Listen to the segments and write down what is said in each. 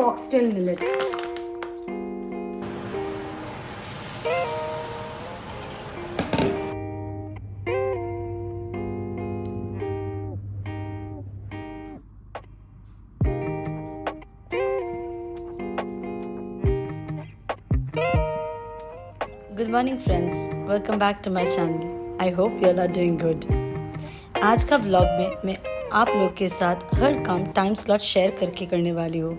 foxtail millet. Good morning friends, welcome back to my channel. I hope you all are doing good. आज का vlog में मैं आप लोग के साथ हर काम टाइम स्लॉट शेयर करके करने वाली हूँ.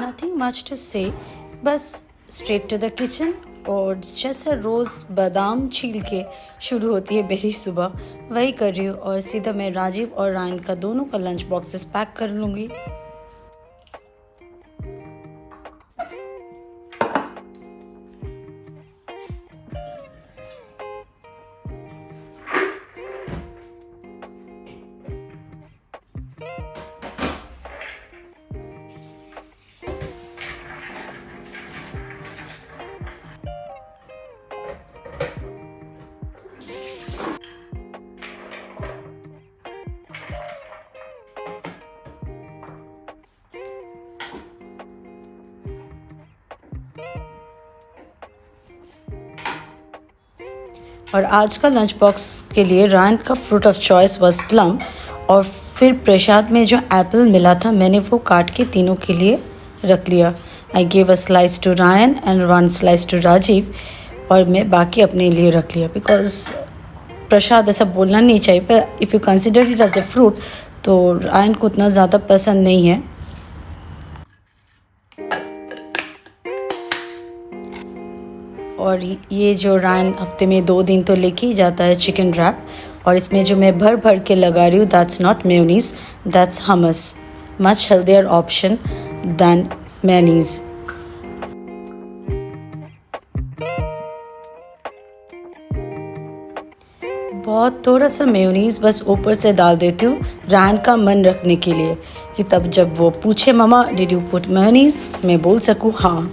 Nothing much to say, बस straight to the kitchen और जैसा रोज़ बादाम छील के शुरू होती है मेरी सुबह, वही कर रही हूँ और सीधा मैं राजीव और रायन का दोनों का लंच बॉक्सेस पैक कर लूँगी. और आज का लंच बॉक्स के लिए रायन का fruit of choice was plum और फिर प्रसाद में जो एप्पल मिला था मैंने वो काट के तीनों के लिए रख लिया. I gave a slice to Ryan and 1 slice to Rajiv और मैं बाकी अपने लिए रख लिया बिकॉज प्रसाद ऐसा बोलना नहीं चाहिए पर if you consider it as a fruit तो रायन को उतना ज़्यादा पसंद नहीं है. और ये जो रायन हफ्ते में 2 दिन तो लेके ही जाता है चिकन रैप और इसमें जो मैं भर भर के लगा रही हूँ that's not mayonnaise, that's hummus, much healthier option than mayonnaise. बहुत थोड़ा सा मेयोनीज बस ऊपर से डाल देती हूँ रायन का मन रखने के लिए कि तब जब वो पूछे mama did you put mayonnaise मैं बोल सकूँ हाँ.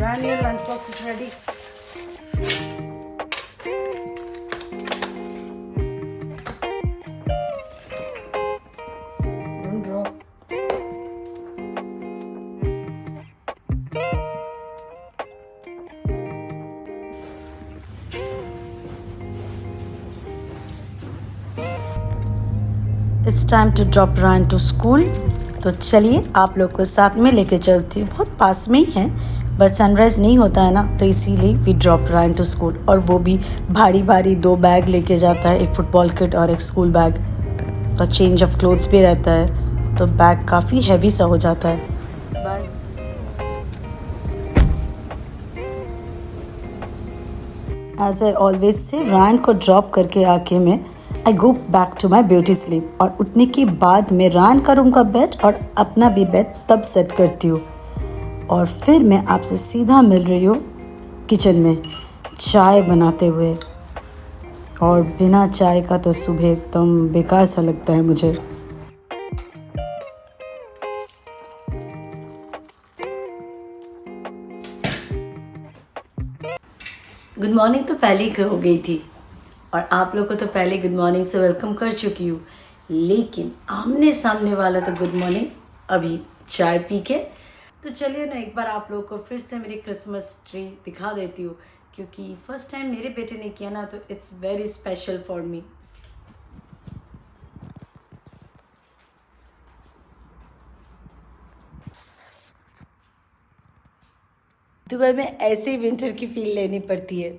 Ryan, your lunchbox is ready. Don't drop. It's time to drop Ryan to school. तो चलिए आप लोग को साथ में लेके चलती हूँ. बहुत पास में ही है बट सनराइज नहीं होता है ना तो इसीलिए we drop Ryan to school और वो भी भारी भारी 2 बैग लेके जाता है, एक फुटबॉल किट और एक स्कूल बैग. तो चेंज ऑफ क्लोथ्स भी रहता है तो बैग काफ़ी हैवी सा हो जाता है. Bye. As I always say Ryan को ड्रॉप करके आके मैं I go back to my beauty sleep और उठने के बाद मैं रायन का रूम का बेड और अपना भी बेड तब सेट करती हूँ और फिर मैं आपसे सीधा मिल रही हूँ किचन में चाय बनाते हुए. और बिना चाय का तो सुबह एकदम बेकार सा लगता है मुझे. गुड मॉर्निंग तो पहले ही हो गई थी और आप लोग को तो पहले गुड मॉर्निंग से वेलकम कर चुकी हूँ, लेकिन आमने सामने वाला तो गुड मॉर्निंग अभी चाय पी के. तो चलिए ना एक बार आप लोगों को फिर से मेरी क्रिसमस ट्री दिखा देती हूँ क्योंकि फर्स्ट टाइम मेरे बेटे ने किया ना तो it's very special for me. Dubai में ऐसे ही विंटर की फील लेनी पड़ती है.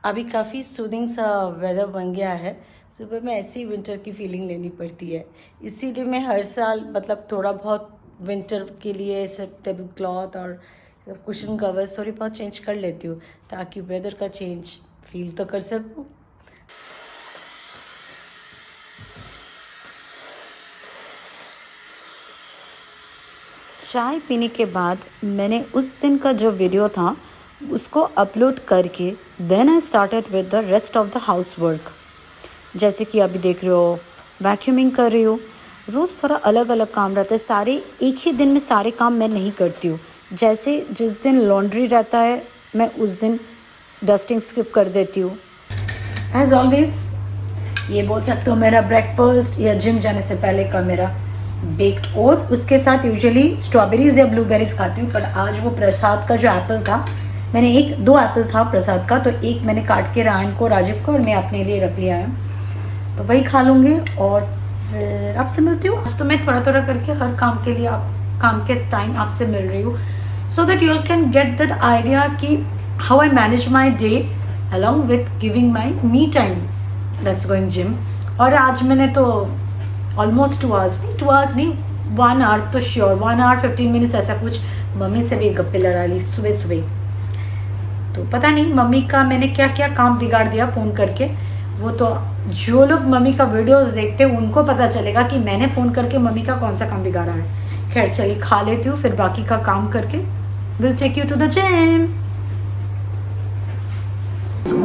अभी काफ़ी सूदिंग सा वेदर बन गया है, सुबह में ऐसी विंटर की फीलिंग लेनी पड़ती है. इसीलिए मैं हर साल मतलब थोड़ा बहुत विंटर के लिए सब टेबल क्लॉथ और सब कुशन कवर्स थोड़ी बहुत चेंज कर लेती हूँ ताकि वेदर का चेंज फील तो कर सकूँ. चाय पीने के बाद मैंने उस दिन का जो वीडियो था उसको अपलोड करके then I started with the rest of the house work. जैसे कि अभी देख रहे हो वैक्यूमिंग कर रही हूँ रोज़ थोड़ा अलग अलग काम रहता है, सारे एक ही दिन में सारे काम मैं नहीं करती हूँ। जैसे जिस दिन लॉन्ड्री रहता है मैं उस दिन डस्टिंग स्किप कर देती हूँ। एज ऑलवेज ये बोल सकते हो मेरा ब्रेकफास्ट या जिम जाने से पहले का मेरा बेक्ड ओट्स, उसके साथ यूजुअली स्ट्रॉबेरीज या ब्लूबेरीज खाती हूँ। पर आज वो प्रसाद का जो एप्पल था, मैंने दो एप्पल था प्रसाद का, तो एक मैंने काट के रायन को, राजीव को और मैं अपने लिए रख लिया है, तो वही खा लूँगी और फिर आपसे मिलती हूँ। आज तो मैं थोड़ा थोड़ा करके हर काम के लिए काम के टाइम आपसे मिल रही हूँ, so that you can get that idea कि how I manage my day along with giving my me time that's going gym. और आज मैंने तो ऑलमोस्ट 2 आवर्स नहीं 1 आवर तो श्योर 1 आवर 15 मिनट्स ऐसा कुछ मम्मी से भी गप्पे लड़ा ली सुबह सुबह। तो पता नहीं मम्मी का मैंने क्या क्या काम बिगाड़ दिया फ़ोन करके, वो तो जो लोग मम्मी का वीडियोस देखते हैं उनको पता चलेगा कि मैंने फ़ोन करके मम्मी का कौन सा काम बिगाड़ा है। खैर चलिए खा लेती हूँ, फिर बाकी का काम करके will take you to the gym.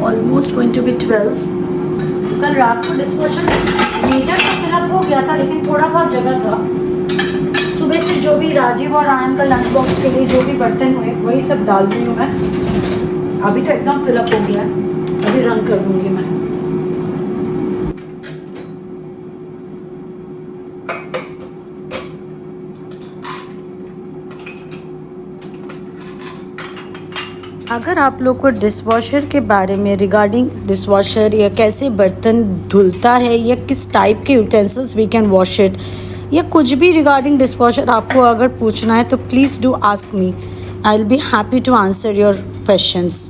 Almost going to be 12। कल रात को डिस्पोजल मेजर तो फिलअप हो गया था, लेकिन थोड़ा बहुत जगह था। सुबह से जो भी राजीव और आयन का लंच बॉक्स के लिए जो भी बर्तन हुए वही सब डाल रही हूँ मैं। अभी तो एकदम फिलअप हो गया है, अभी रन कर दूँगी मैं। अगर आप लोग को डिशवॉशर के बारे में रिगार्डिंग डिशवॉशर या कैसे बर्तन धुलता है या किस टाइप के utensils we can wash it या कुछ भी रिगार्डिंग डिशवॉशर आपको अगर पूछना है तो please do ask me, I will be happy to answer your questions.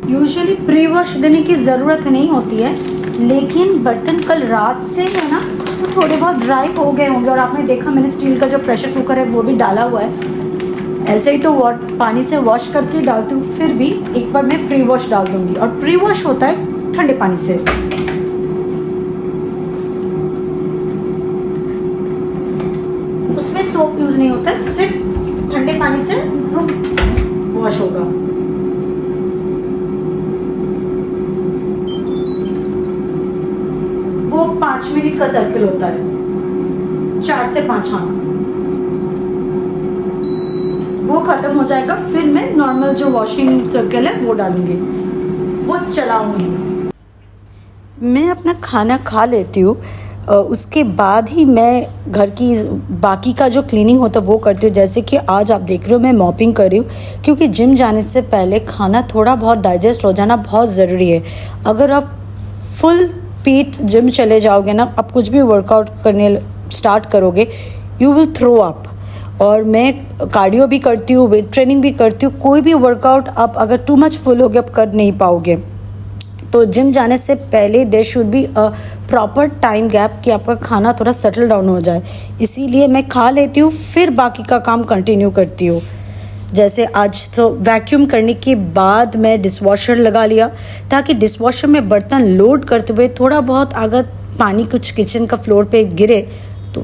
Usually pre wash देने की ज़रूरत नहीं होती है, लेकिन बर्तन कल रात से है ना तो थोड़े बहुत ड्राई हो गए होंगे। और आपने देखा मैंने स्टील का जो प्रेशर कुकर है वो भी डाला हुआ है। ऐसे ही तो पानी से वॉश करके डालती हूँ, फिर भी एक बार मैं प्री वॉश डाल दूँगी। और प्री वॉश होता है ठंडे पानी से। उसमें सोप यूज़ नहीं होता, सिर्फ ठंडे पानी से वॉश होगा। वो 5 मिनट का सर्किल होता है, 4 से 5। हाँ, वो खत्म हो जाएगा, फिर मैं नॉर्मल जो वॉशिंग सर्किल है वो डालूंगी, वो चलाऊंगी। मैं अपना खाना खा लेती हूँ, उसके बाद ही मैं घर की बाकी का जो क्लीनिंग होता है वो करती हूँ। जैसे कि आज आप देख रहे हो मैं मॉपिंग कर रही हूँ, क्योंकि जिम जाने से पहले खाना थोड़ा बहुत डाइजेस्ट हो जाना बहुत ज़रूरी है। अगर आप फुल पेट जिम चले जाओगे ना, आप कुछ भी वर्कआउट करने स्टार्ट करोगे, यू विल थ्रो अप। और मैं कार्डियो भी करती हूँ, वेट ट्रेनिंग भी करती हूँ। कोई भी वर्कआउट आप अगर टू मच फुल हो गया आप कर नहीं पाओगे। तो जिम जाने से पहले there should be a proper time gap कि आपका खाना थोड़ा सेटल डाउन हो जाए। इसीलिए मैं खा लेती हूँ, फिर बाकी का काम कंटिन्यू करती हूँ। जैसे आज तो वैक्यूम करने के बाद मैं डिशवॉशर लगा लिया, ताकि डिशवॉशर में बर्तन लोड करते हुए थोड़ा बहुत अगर पानी कुछ किचन का फ्लोर पे गिरे तो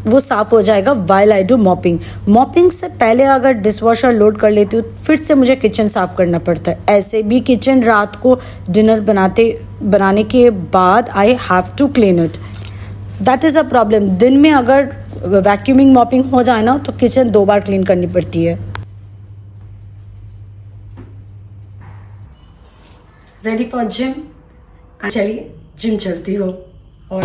वो साफ़ हो जाएगा। वाइल आई डू मॉपिंग से पहले अगर डिशवॉशर लोड कर लेती हूँ, फिर से मुझे किचन साफ़ करना पड़ता है। ऐसे भी किचन रात को डिनर बनाने के बाद I have to clean it. That is a problem. दिन में अगर वैक्यूमिंग मॉपिंग हो जाए ना तो किचन 2 बार क्लीन करनी पड़ती है। Ready for gym. चलिए जिम चलती हो। और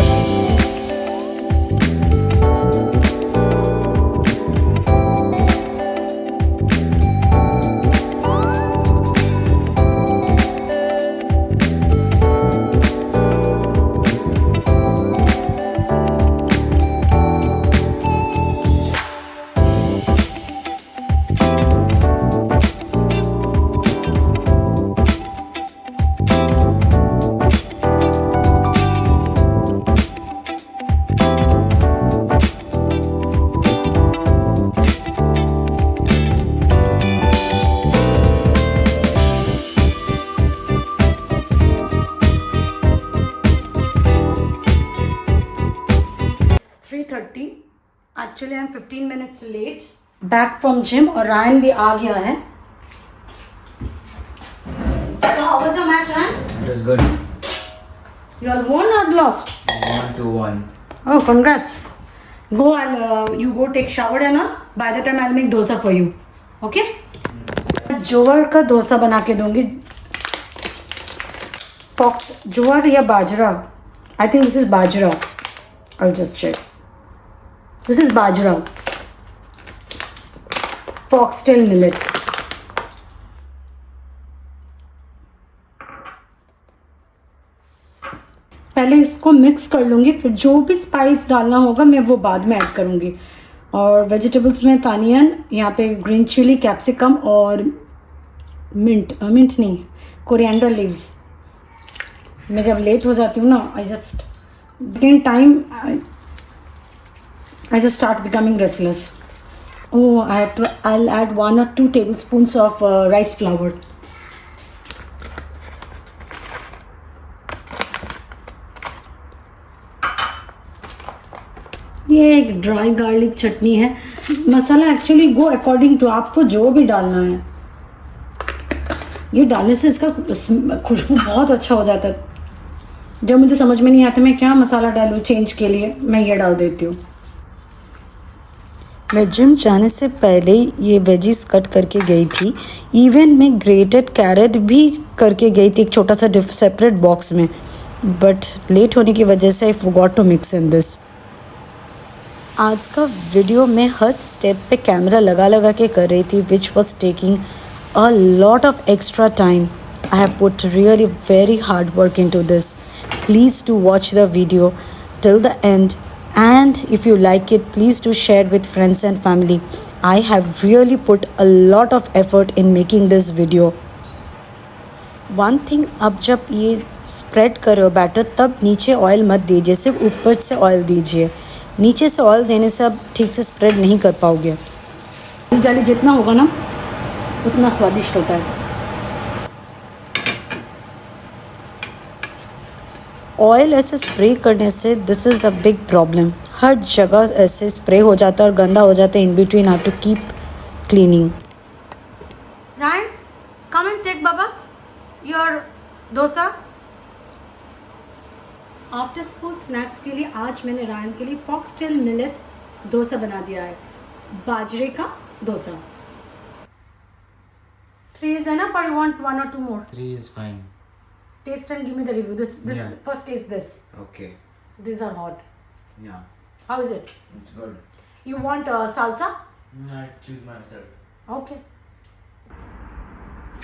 actually I am 15 minutes late. Back from gym और रायन भी आ गया है. So how was your match, Ryan? It was good. You all won or lost? 1-1. Oh, congrats. Go and you go take shower and all. By the time I'll make dosa for you. Okay? जोवर का डोसा बना के दूंगी. जोवर या बाजरा? I think this is bajra. I'll just check. This is bajra. Foxtail millet. पहले इसको mix कर लूँगी, फिर जो भी स्पाइस डालना होगा मैं वो बाद में ऐड करूँगी. और वेजिटेबल्स में तानियन, यहाँ पे ग्रीन चिली, कैप्सिकम और मिंट नहीं, कोरिएंडर लीव्स. मैं जब लेट हो जाती हूँ ना, I just start becoming restless. Oh, I'll add 1 or 2 tablespoons of rice flour. ये एक ड्राई गार्लिक चटनी है. मसाला एक्चुअली गो अकॉर्डिंग टू आपको जो भी डालना है. ये डालने से इसका खुशबू बहुत अच्छा हो जाता है. जब मुझे समझ में नहीं आता मैं क्या मसाला डालूं चेंज के लिए, मैं ये डाल देती हूँ. मैं जिम जाने से पहले ये वेजीज कट करके गई थी. इवन मैं ग्रेटेड कैरेट भी करके गई थी एक छोटा सा सेपरेट बॉक्स में. बट लेट होने की वजह से I forgot to mix in this. आज का वीडियो में हर स्टेप पे कैमरा लगा के कर रही थी, which was taking a lot of extra time. I have put really very hard work into this. Please do watch the video till the end, and if you like it, please do share with friends and family. I have really put a lot of effort in making this video. One thing, अब जब ये spread कर रहे हो batter, तब नीचे oil मत दीजिए, सिर्फ ऊपर से ऑयल दीजिए. नीचे से ऑयल देने से आप ठीक से स्प्रेड नहीं कर पाओगे. जाली जितना होगा ना उतना स्वादिष्ट होता है. ऑयल ऐसे स्प्रे करने से this is a big problem. हर जगह ऐसे स्प्रे हो जाता है और गंदा हो जाता है. In between have to keep cleaning. Ryan, come and take बाबा your dosa. After school snacks के लिए आज मैंने रायन के लिए फॉक्सटेल मिलेट डोसा बना दिया है. बाजरे का dosa. 3 is enough or you want 1 or 2 more? 3 is fine. Taste and give me the review. This Yeah. First taste this. Okay. These are hot. Yeah. How is it? It's good. You want salsa? I choose myself. Okay.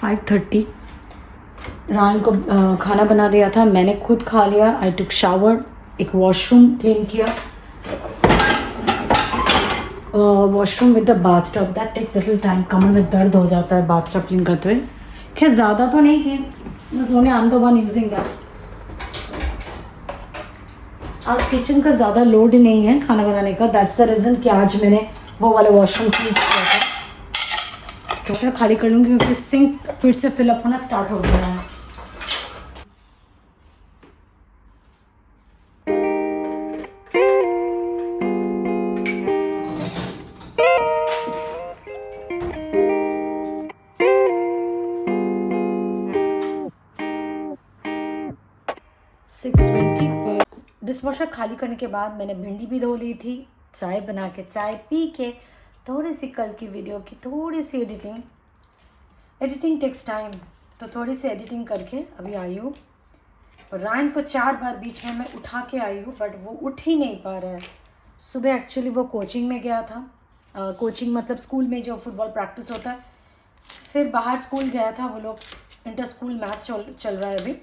5:30. रान को खाना बना दिया था, मैंने खुद खा लिया. I took shower, एक वॉशरूम क्लीन किया. Washroom with the bathtub, that takes little time. कमर में दर्द हो जाता है बाथटब क्लीन करते हुए. खैर ज़्यादा तो नहीं किए, बस only I am the one using that. आज किचन का ज़्यादा लोड नहीं है खाना बनाने का. दैट्स द रीज़न कि आज मैंने वो वाला वॉशरूम क्लीन किया था. तो मैं खाली कर लूँगी क्योंकि सिंक फिर से फिलअप होना स्टार्ट हो गया है. डिशवॉशर खाली करने के बाद मैंने भिंडी भी धो ली थी. चाय बना के, चाय पी के, थोड़ी सी कल की वीडियो की थोड़ी सी एडिटिंग टेक्स टाइम, तो थोड़ी सी एडिटिंग करके अभी आई हूँ. और रायन को 4 बार बीच में मैं उठा के आई हूँ, बट वो उठ ही नहीं पा रहा है. सुबह एक्चुअली वो कोचिंग में गया था. कोचिंग मतलब स्कूल में जो फुटबॉल प्रैक्टिस होता है. फिर बाहर स्कूल गया था, वो लोग इंटर स्कूल मैच चल रहा है अभी.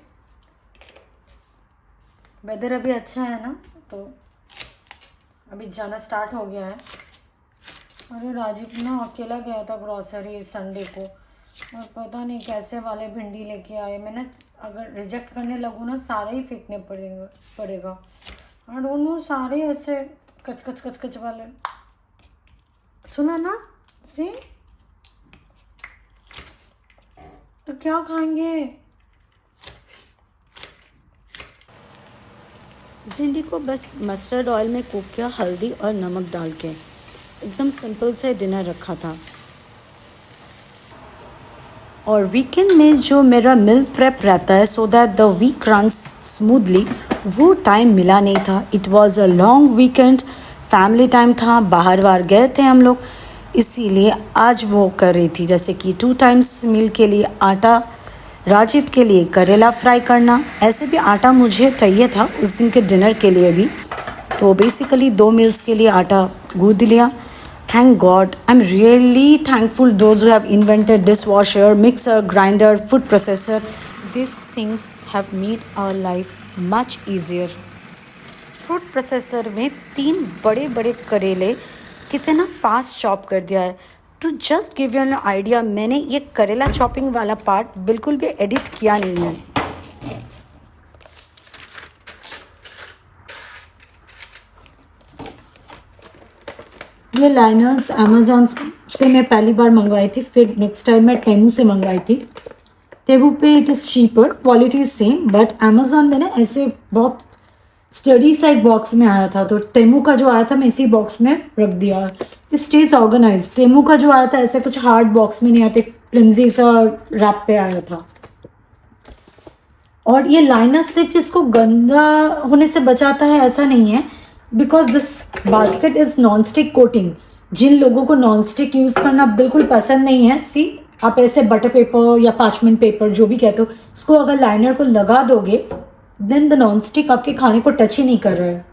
वेदर अभी अच्छा है ना, तो अभी जाना स्टार्ट हो गया है. अरे राजीव ना अकेला गया था ग्रॉसरी संडे को, और पता नहीं कैसे वाले भिंडी लेके आए. मैंने अगर रिजेक्ट करने लगूँ ना सारे ही फेंकने पड़ेगा. आई डोंट नो, सारे ऐसे कच वाले. सुना ना सी, तो क्या खाएंगे. भिंडी को बस मस्टर्ड ऑयल में कुक किया, हल्दी और नमक डाल के. एकदम सिंपल से डिनर रखा था। और वीकेंड में जो मेरा मील प्रेप रहता है so that the week runs smoothly, वो टाइम मिला नहीं था। It was a long weekend, family time था, बाहर बाहर गए थे हम लोग, इसीलिए आज वो कर रही थी जैसे कि 2 टाइम्स मील के लिए आटा, राजीव के लिए करेला फ्राई करना। ऐसे भी आटा मुझे चाहिए था उस दिन के डिनर के लिए भी, तो बेसिकली 2 मील्स के लिए आटा गूँथ लिया। Thank God, I'm really thankful those who have invented dishwasher, mixer, grinder, food processor. These things have made our life much easier. Food processor में 3 बड़े बड़े करेले कितना फास्ट चॉप कर दिया है। To just give you an idea, मैंने ये करेला चॉपिंग वाला पार्ट बिल्कुल भी एडिट किया नहीं है। ये लाइनर्स अमेज़ॉन से मैं पहली बार मंगवाई थी, फिर नेक्स्ट टाइम मैं टेमू से मंगवाई थी। टेमू पे it is cheaper, quality is same, but Amazon में ना ऐसे बहुत स्टडी सा एक बॉक्स में आया था, तो टेमू का जो आया था मैं इसी बॉक्स में रख दिया। It stage organise. टेमू का जो आया था ऐसे कुछ हार्ड बॉक्स में नहीं आते, फ्लिमजी सा रैप पे आया था। और ये लाइनर सिर्फ इसको गंदा होने से बचाता है ऐसा नहीं है, because this basket is non stick coating. जिन लोगों को नॉन स्टिक यूज़ करना बिल्कुल पसंद नहीं है, सी आप ऐसे बटर पेपर या पार्चमेंट पेपर जो भी कहते हो, उसको अगर लाइनर को लगा दोगे देन द नॉन स्टिक आपके खाने को टच ही नहीं कर रहा है।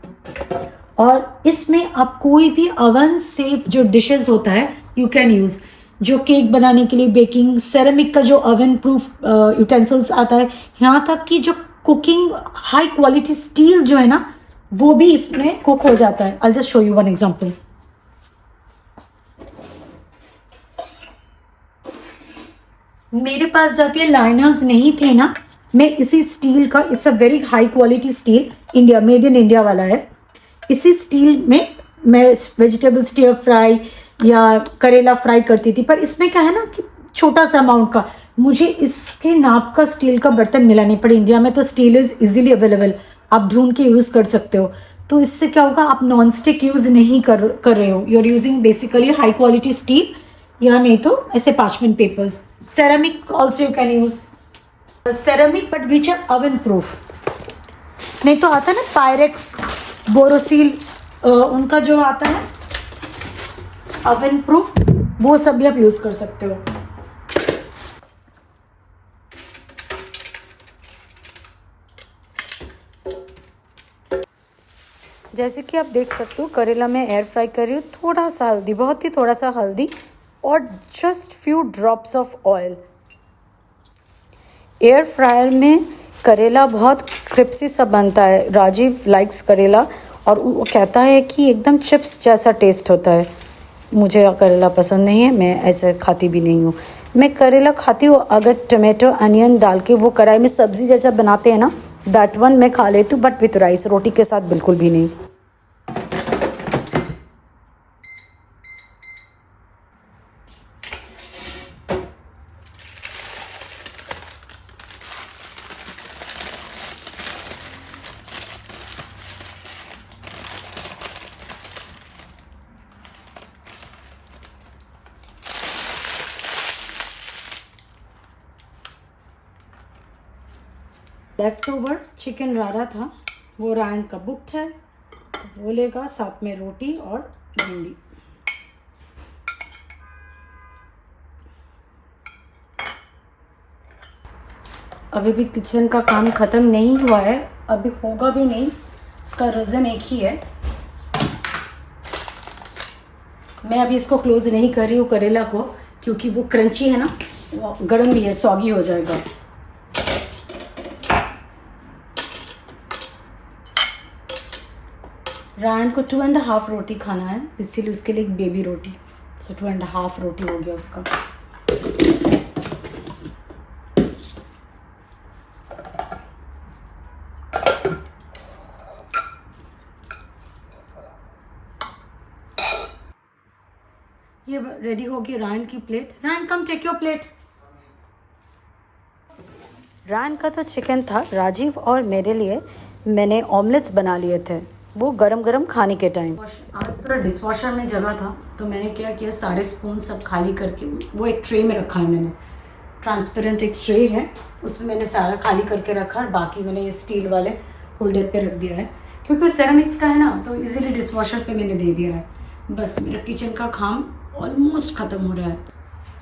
और इसमें आप कोई भी ओवन सेफ जो डिशेस होता है यू कैन यूज़, जो केक बनाने के लिए बेकिंग, सेरेमिक का जो ओवन प्रूफ यूटेंसिल्स आता है, यहाँ तक कि जो कुकिंग हाई क्वालिटी स्टील जो है ना वो भी इसमें कुक हो जाता है। I just show you one example. मेरे पास जब ये लाइनर्स नहीं थे ना, मैं इसी स्टील का, it's a very high quality steel, India made in India वाला है, इसी स्टील में मैं वेजिटेबल स्टीर फ्राई या करेला फ्राई करती थी। पर इसमें क्या है ना कि छोटा सा अमाउंट का, मुझे इसके नाप का स्टील का बर्तन मिला नहीं, पर इंडिया में तो स्टील इज़ इजीली अवेलेबल, आप ढूंढ के यूज़ कर सकते हो। तो इससे क्या होगा, आप नॉन स्टिक यूज़ नहीं कर रहे हो, you are using basically high quality steel, या नहीं तो ऐसे parchment papers. Ceramic also you can use ceramic but which are oven proof. नहीं तो आता है ना पायरेक्स, बोरोसिल, उनका जो आता है ओवन प्रूफ, वो सब भी आप यूज़ कर सकते हो। जैसे कि आप देख सकते हो करेला में एयर फ्राई कर रही हूँ, थोड़ा सा हल्दी, बहुत ही थोड़ा सा हल्दी और just few drops of oil. Air fryer में करेला बहुत क्रिस्पी सा बनता है। राजीव लाइक्स करेला और वो कहता है कि एकदम चिप्स जैसा टेस्ट होता है। मुझे करेला पसंद नहीं है, मैं ऐसे खाती भी नहीं हूँ। मैं करेला खाती हूँ अगर टमाटो अनियन डाल के वो कढ़ाई में सब्ज़ी जैसा बनाते हैं ना, दैट वन मैं खा लेती हूँ, बट विथ राइस, रोटी के साथ बिल्कुल भी नहीं। लेफ्ट ओवर चिकन रारा था, वो रायन का बुक्ड है, वो लेगा, साथ में रोटी और भिंडी। अभी भी किचन का काम ख़त्म नहीं हुआ है, अभी होगा भी नहीं, उसका रीज़न एक ही है। मैं अभी इसको क्लोज नहीं कर रही हूँ करेला को, क्योंकि वो क्रंची है ना, वो गर्म भी है, सॉगी हो जाएगा। रायन को 2.5 रोटी खाना है, इसीलिए उसके लिए एक बेबी रोटी, सो 2.5 रोटी हो गया उसका। ये रेडी हो गई रायन की plate. Ryan come take your plate. Ryan का तो चिकन था, राजीव और मेरे लिए मैंने ऑमलेट्स बना लिए थे। वो गरम गरम खाने के टाइम। आज थोड़ा डिशवॉशर में जगह था तो मैंने क्या किया, सारे स्पून सब खाली करके वो एक ट्रे में रखा है मैंने। ट्रांसपेरेंट एक ट्रे है, उसमें मैंने सारा खाली करके रखा और बाकी मैंने ये स्टील वाले होल्डर पे रख दिया है, क्योंकि वो सेरामिक्स का है ना, तो इजीली डिशवॉशर पे मैंने दे दिया है। बस मेरा किचन का काम ऑलमोस्ट ख़त्म हो रहा है।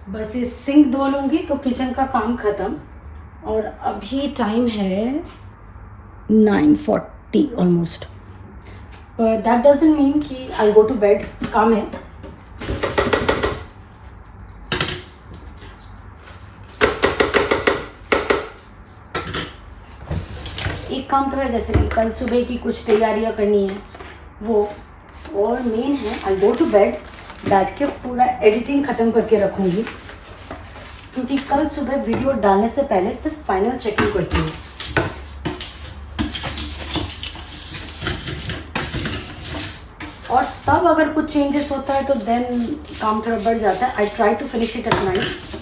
बस ये सिंक धो लूँगी तो किचन का काम ख़त्म। और अभी टाइम है 9:40 ऑलमोस्ट, पर दैट डजंट मीन कि आई गो टू बेड। काम है। एक काम तो है, जैसे कि कल सुबह की कुछ तैयारियां करनी है वो, और मेन है आई गो टू बेड, बैठ के पूरा एडिटिंग ख़त्म करके रखूँगी, क्योंकि कल सुबह वीडियो डालने से पहले सिर्फ फाइनल चेकिंग करती हूँ। और तब अगर कुछ चेंजेस होता है तो देन काम थोड़ा बढ़ जाता है। I try to finish it at night.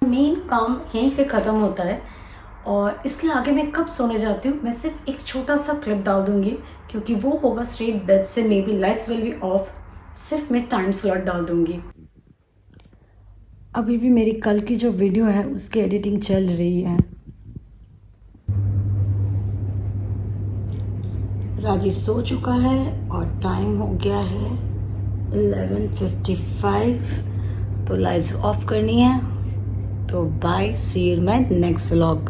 Main काम यहीं पे ख़त्म होता है, और इसके आगे मैं कब सोने जाती हूँ मैं सिर्फ एक छोटा सा क्लिप डाल दूँगी, क्योंकि वो होगा स्ट्रेट बेड से, may be lights will be of, सिर्फ मैं टाइम स्लॉट डाल दूँगी। अभी भी मेरी कल की जो वीडियो है उसकी एडिटिंग चल रही है। राजीव सो चुका है और टाइम हो गया है 11:55, तो लाइट्स ऑफ करनी है। तो bye, see you in my next vlog.